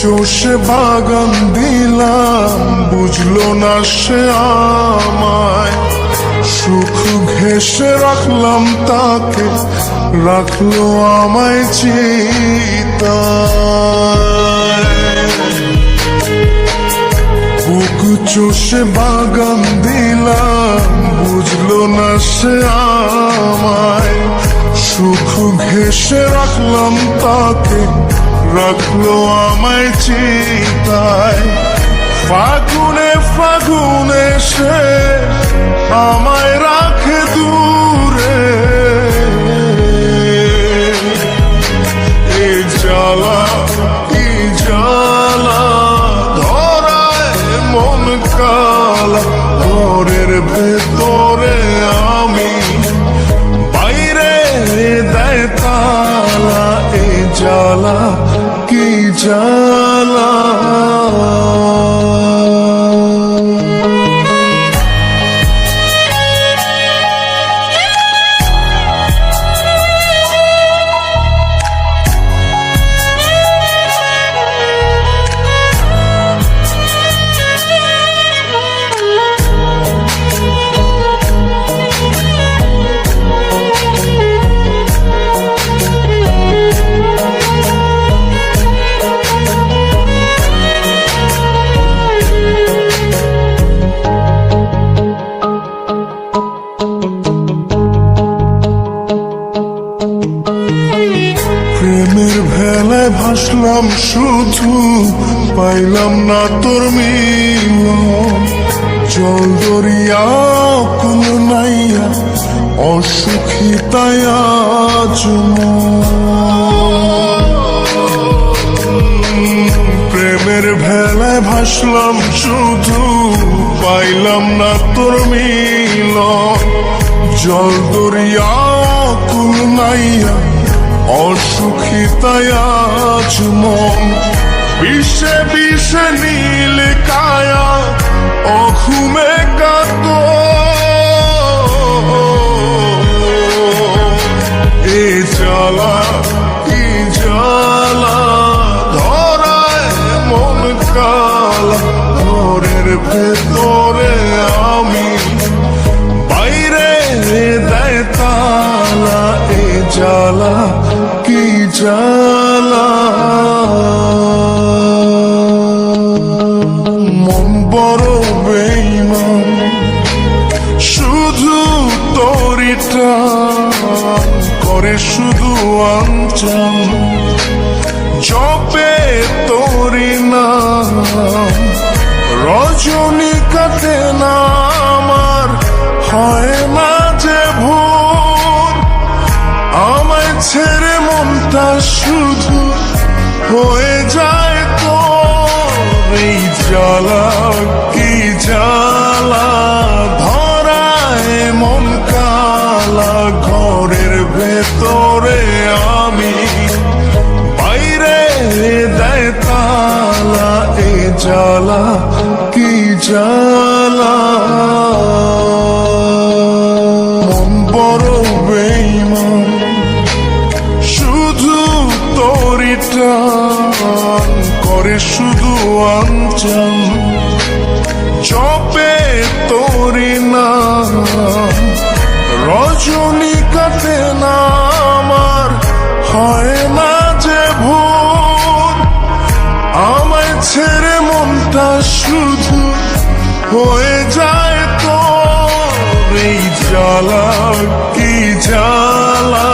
চষে বাগান দিলাম, বুঝলো না সে আমায়। সুখ ঘেঁষে রাখলাম তাকে, রাখলো আমায় চিতায়। বুক চষে বাগান দিলাম, বুঝলো না সে আমায়। সুখ ঘেঁষে রাখলাম তাকে, রাখলো আমায় চিতায়। ফাগুনে ফাগুনে সে আমায় রাখে দূরে, এই জ্বালা কি জ্বালা, ধরায় মন কালা। ঘরের ভেতরে আমি, বাইরে দেয় তালা, এই জ্বালা কি জ্বালা। প্রেমের ভেলায় ভাসলাম শুধু, পাইলাম না তোর মিলন। জল দরিয়া কুল নাইয়া, অসুখী তাই আজ প্রেমের ভেলায় ভাসলাম শুধু, পাইলাম না তোর মিলন। জল দরিয়া কুল নাইয়া, অসুখী তাই আজ মন। বিষে বিষে নীল কায়া, অঘুমে কাত। এ জ্বালা কি জ্বালা, ধরায় মন কালা। ঘরের ভেতরে আমি, বাইরে দেয় তালা, এ জ্বালা কি জ্বালা। মন বড় বেঈমান, শুধু তোরই টান করে শুধু আঞ্চান। জপে তোরই নাম, রজনী কাটে না আমার, হয় না যে ভোর। আমায় ছেড়ে মনটা শুধু হয়ে যায় তো, এই জ্বালা কি জ্বালা, ধরায় মন কালা। ঘরের ভেতরে আমি, বাইরে দেয় তালা, এ জ্বালা কি জ্বালা। মন বড় বেঈমান, শুধু তোরই টান করে শুধু আঞ্চান। জপে তোরই নাম, রজনী কাটে না আমার, হয় না যে ভোর। আমায় ছেড়ে মনটা শুধু হয়ে যায় তো, এই জ্বালা কি জ্বালা।